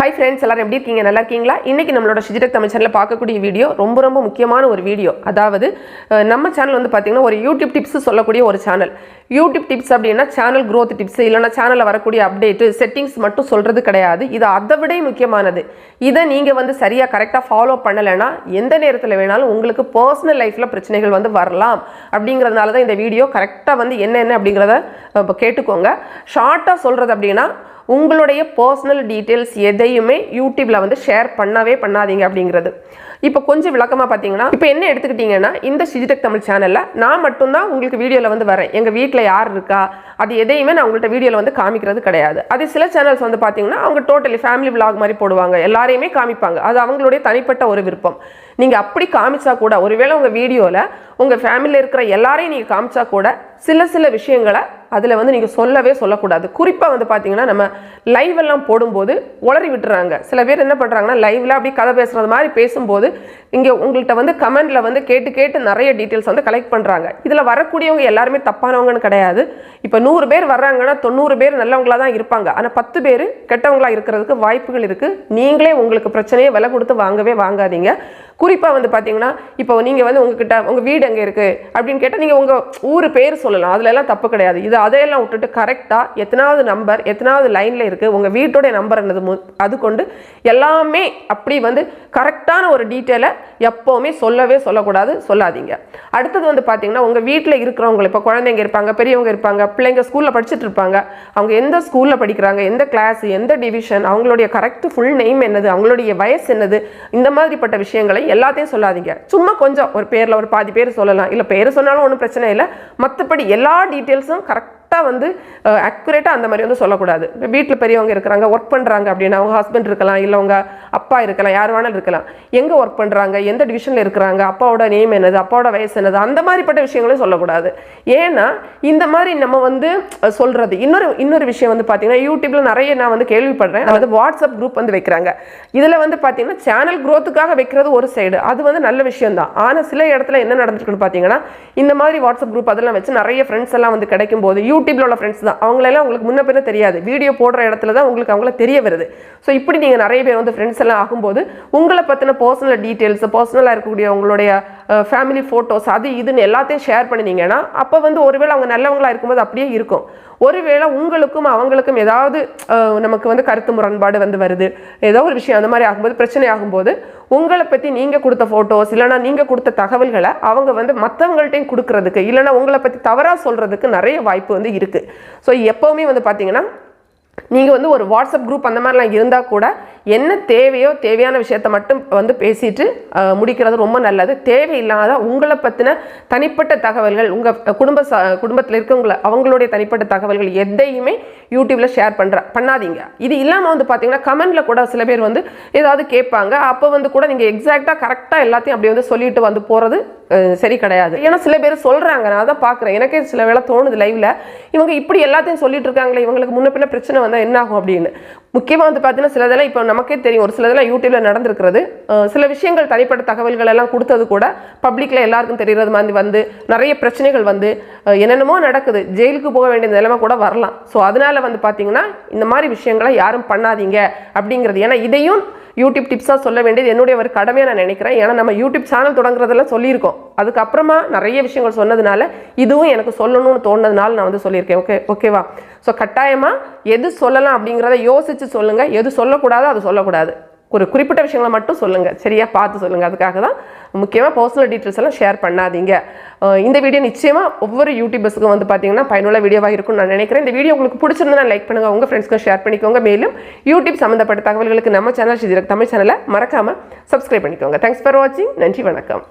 Hi friends, எல்லாரும் எப்படி இருக்கீங்க? நல்லா இருக்கீங்களா? இன்றைக்கி நம்மளோட டிஜிடெக் தமிழ் சேனலில் பார்க்கக்கூடிய வீடியோ ரொம்ப முக்கியமான ஒரு வீடியோ. அதாவது நம்ம சேனல் வந்து பார்த்திங்கன்னா ஒரு யூடியூப் டிப்ஸ் சொல்லக்கூடிய ஒரு சேனல். யூடியூப் டிப்ஸ் அப்படின்னா சேனல் க்ரோத் டிப்ஸ், இல்லைனா சேனலில் வரக்கூடிய அப்டேட்டு செட்டிங்ஸ் மட்டும் சொல்கிறது கிடையாது. இது அதை விட முக்கியமானது. இதை நீங்கள் வந்து சரியாக கரெக்டாக ஃபாலோ பண்ணலைன்னா எந்த நேரத்தில் வேணாலும் உங்களுக்கு பர்சனல் லைஃப்பில் பிரச்சனைகள் வந்து வரலாம். அப்படிங்கிறதுனால தான் இந்த வீடியோ கரெக்டாக வந்து என்ன அப்படிங்கிறத கேட்டுக்கோங்க. ஷார்ட்டாக சொல்கிறது அப்படின்னா, உங்களுடைய பர்சனல் டீட்டெயில்ஸ் எதையுமே யூடியூப்பில் வந்து ஷேர் பண்ணாதீங்க அப்படிங்கிறது. இப்போ கொஞ்சம் விளக்கமாக பார்த்தீங்கன்னா, இப்போ என்ன எடுத்துக்கிட்டிங்கன்னா, இந்த டிஜிடெக் தமிழ் சேனலில் நான் மட்டும்தான் உங்களுக்கு வீடியோவில் வந்து வரேன். எங்கள் வீட்டில் யார் இருக்கா அது எதையுமே நான் உங்கள்கிட்ட வீடியோவில் வந்து காமிக்கிறது கிடையாது. அது சில சேனல்ஸ் வந்து பார்த்தீங்கன்னா அவங்க டோட்டலி ஃபேமிலி விளாக் மாதிரி போடுவாங்க, எல்லாரையுமே காமிப்பாங்க. அது அவங்களுடைய தனிப்பட்ட ஒரு விருப்பம். நீங்கள் அப்படி காமிச்சா கூட, ஒருவேளை உங்கள் வீடியோவில் உங்கள் ஃபேமிலியில் இருக்கிற எல்லாரையும் நீங்கள் காமிச்சா கூட சில விஷயங்களை அதில் வந்து நீங்கள் சொல்லக்கூடாது. குறிப்பாக வந்து பார்த்தீங்கன்னா, நம்ம லைவ் எல்லாம் போடும்போது உளறி விட்டுறாங்க. சில பேர் என்ன பண்ணுறாங்கன்னா, லைவில் அப்படி கதை பேசுகிறது மாதிரி பேசும்போது இங்கே உங்கள்கிட்ட வந்து கமெண்டில் வந்து கேட்டு நிறைய டீட்டெயில்ஸ் வந்து கலெக்ட் பண்ணுறாங்க. இதில் வரக்கூடியவங்க எல்லாருமே தப்பானவங்கன்னு கிடையாது. இப்போ 100 பேர் வர்றாங்கன்னா 90 பேர் நல்லவங்களாக தான் இருப்பாங்க. ஆனால் 10 பேர் கெட்டவங்களாக இருக்கிறதுக்கு வாய்ப்புகள் இருக்குது. நீங்களே உங்களுக்கு பிரச்சனையை விலை கொடுத்து வாங்காதீங்க. குறிப்பாக வந்து பார்த்தீங்கன்னா, இப்போ நீங்கள் வந்து உங்ககிட்ட உங்கள் வீடு எங்கே இருக்குது அப்படின்னு கேட்டால் நீங்கள் உங்கள் ஊர் பேர் சொல்லலாம். அதில் எல்லாம் தப்பு கிடையாது. இது அதையெல்லாம் விட்டுட்டு கரெக்டாக எத்தனாவது நம்பர் எத்தனாவது லைனில் இருக்குது, உங்கள் வீட்டோடைய நம்பர் என்னது, அது கொண்டு எல்லாமே அப்படி வந்து கரெக்டான ஒரு டீட்டெயிலை எப்போவுமே சொல்லாதீங்க. அடுத்தது வந்து பார்த்தீங்கன்னா, உங்கள் வீட்டில் இருக்கிறவங்க, இப்போ குழந்தைங்க இருப்பாங்க, பெரியவங்க இருப்பாங்க, பிள்ளைங்க ஸ்கூலில் படிச்சுட்டு இருப்பாங்க. அவங்க எந்த ஸ்கூலில் படிக்கிறாங்க, எந்த கிளாஸ், எந்த டிவிஷன், அவங்களுடைய கரெக்ட் ஃபுல் நேம் என்னது, அவங்களுடைய வயசு என்னது, இந்த மாதிரிப்பட்ட விஷயங்களை எல்லாத்தையும் சொல்லாதீங்க. சும்மா கொஞ்சம் ஒரு பேரில் ஒரு பாதி பேர் சொல்லலாம். இல்லை பேர் சொன்னாலும் ஒன்றும் பிரச்சனை இல்லை. மற்றபடி எல்லா டீட்டெயில்ஸும் கரெக்டாக வந்து அக்யூரேட்டாக அந்த மாதிரி வந்து சொல்லக்கூடாது. வீட்டில் பெரியவங்க இருக்கிறாங்க, ஒர்க் பண்ணுறாங்க அப்படின்னா அவங்க ஹஸ்பண்ட் இருக்கலாம், இல்லை உங்கள் அப்பா இருக்கலாம், யார் வேணாலும் இருக்கலாம். எங்கே ஒர்க் பண்ணுறாங்க, எந்த டிவிஷனில் இருக்கிறாங்க, அப்பாவோட நேம் என்னது, அப்பாவோட வயசு என்னது, அந்த மாதிரிப்பட்ட விஷயங்களையும் சொல்லக்கூடாது. ஏன்னா இந்த மாதிரி நம்ம வந்து சொல்கிறது. இன்னொரு விஷயம் வந்து பார்த்தீங்கன்னா, யூடியூப்பில் நிறைய நான் வந்து கேள்விப்படுறேன். அதாவது வாட்ஸ்அப் குரூப் வந்து வைக்கிறாங்க. இதில் வந்து பார்த்தீங்கன்னா சேனல் க்ரோத்துக்காக வைக்கிறது ஒரு சைடு, அது வந்து நல்ல விஷயம் தான். ஆனால் சில இடத்துல என்ன நடந்துருக்குன்னு பார்த்தீங்கன்னா, இந்த மாதிரி வாட்ஸ்அப் குரூப் அதெல்லாம் வச்சு நிறைய ஃப்ரெண்ட்ஸ் எல்லாம் வந்து கிடைக்கும் போது, யூடியூப்ல உள்ள ஃப்ரெண்ட்ஸ் தான், அவங்களெல்லாம் உங்களுக்கு முன்ன பின்ன தெரியாது, வீடியோ போடுற இடத்துல தான் உங்களுக்கு அவங்கள தெரிய வருது. ஸோ இப்படி நீங்கள் நிறைய பேர் வந்து ஃப்ரெண்ட்ஸ் எல்லாம் ஆகும்போது உங்களை பற்றின பர்சனல் டீட்டெயில்ஸ், பர்சனலாக இருக்கக்கூடிய உங்களுடைய ஃபேமிலி ஃபோட்டோஸ், அது இதுன்னு எல்லாத்தையும் ஷேர் பண்ணினீங்கன்னா, அப்போ வந்து ஒருவேளை அவங்க நல்லவங்களாக இருக்கும்போது அப்படியே இருக்கும். ஒருவேளை உங்களுக்கும் அவங்களுக்கும் ஏதாவது நமக்கு வந்து கருத்து முரண்பாடு வந்து வருது, ஏதோ ஒரு விஷயம் அந்த மாதிரி ஆகும்போது, பிரச்சனை ஆகும்போது, உங்களை பற்றி நீங்கள் கொடுத்த ஃபோட்டோஸ் இல்லைனா நீங்கள் கொடுத்த தகவல்களை அவங்க வந்து மற்றவங்கள்ட்டையும் கொடுக்கறதுக்கு, இல்லைனா உங்களை பற்றி தவறாக சொல்கிறதுக்கு நிறைய வாய்ப்பு வந்து இருக்குது. ஸோ எப்போவுமே வந்து பார்த்தீங்கன்னா, நீங்கள் வந்து ஒரு வாட்ஸ்அப் குரூப் அந்த மாதிரிலாம் இருந்தால் கூட என்ன தேவையான விஷயத்த மட்டும் வந்து பேசிட்டு முடிக்கிறது ரொம்ப நல்லது. தேவையில்லாத உங்களை பற்றின தனிப்பட்ட தகவல்கள், உங்கள் குடும்பத்தில் இருக்கவங்கள அவங்களுடைய தனிப்பட்ட தகவல்கள் எதையுமே யூடியூப்பில் ஷேர் பண்ணாதீங்க. இது இல்லாமல் வந்து பார்த்தீங்கன்னா, கமெண்டில் கூட சில பேர் வந்து ஏதாவது கேட்பாங்க. அப்போ வந்து கூட நீங்கள் எக்ஸாக்டாக கரெக்டாக எல்லாத்தையும் அப்படி வந்து சொல்லிட்டு வந்து போகிறது சரி கிடையாது. ஏன்னா சில பேர் சொல்கிறாங்க, நான் தான் பார்க்குறேன், எனக்கே சில வேளை தோணுது லைவில், இவங்க இப்படி எல்லாத்தையும் சொல்லிட்டு இருக்காங்களே, இவங்களுக்கு முன்ன பின்ன பிரச்சனை வந்தால் என்ன ஆகும் அப்படின்னு. முக்கியமாக வந்து பார்த்தீங்கன்னா, சிலதெல்லாம் இப்போ நமக்கே தெரியும், ஒரு சிலதெல்லாம் யூடியூப்பில் நடந்திருக்கிறது. சில விஷயங்கள் தனிப்பட்ட தகவல்கள் எல்லாம் கொடுத்தது கூட பப்ளிக்கில் எல்லாருக்கும் தெரிகிறது மாதிரி வந்து நிறைய பிரச்சனைகள் வந்து என்னென்னமோ நடக்குது, ஜெயிலுக்கு போக வேண்டிய நிலைமை கூட வரலாம். ஸோ அதனால் வந்து பார்த்தீங்கன்னா, இந்த மாதிரி விஷயங்களை யாரும் பண்ணாதீங்க அப்படிங்கிறது. ஏன்னா இதையும் யூடியூப் டிப்ஸாக சொல்ல வேண்டியது என்னுடைய ஒரு கடமையாக நான் நினைக்கிறேன். ஏன்னா நம்ம யூடியூப் சேனல் தொடங்குறதெல்லாம் சொல்லியிருக்கோம், அதுக்கப்புறமா நிறைய விஷயங்கள் சொன்னதுனால இதுவும் எனக்கு சொல்லணும்னு தோணுனதுனால நான் வந்து சொல்லியிருக்கேன். ஓகேவா? ஸோ கட்டாயமாக எது சொல்லலாம் அப்படிங்கிறத யோசித்து சொல்லுங்கள். எது சொல்லக்கூடாதோ அது சொல்லக்கூடாது. ஒரு குறிப்பிட்ட விஷயங்களை மட்டும் சொல்லுங்கள், சரியா பார்த்து சொல்லுங்கள். அதுக்காக தான் முக்கியமாக பர்சனல் டீட்டெயில்ஸ் எல்லாம் ஷேர் பண்ணாதீங்க. இந்த வீடியோ நிச்சயமாக ஒவ்வொரு யூடியூபர்ஸுக்கும் வந்து பார்த்தீங்கன்னா பயனுள்ள வீடியோவாக இருக்கும்னு நான் நினைக்கிறேன். இந்த வீடியோ உங்களுக்கு பிடிச்சிருந்தா லைக் பண்ணுங்கள், உங்கள் ஃப்ரெண்ட்ஸ்க்கு ஷேர் பண்ணிக்கோங்க. மேலும் யூடியூப் சம்மந்தப்பட்ட தகவல்களுக்கு நம்ம சேனல் டிஜிடெக் தமிழ் சேனலை மறக்காமல் சப்ஸ்கிரைப் பண்ணிக்கோங்க. தேங்க்ஸ் ஃபார் வாட்சிங். நன்றி, வணக்கம்.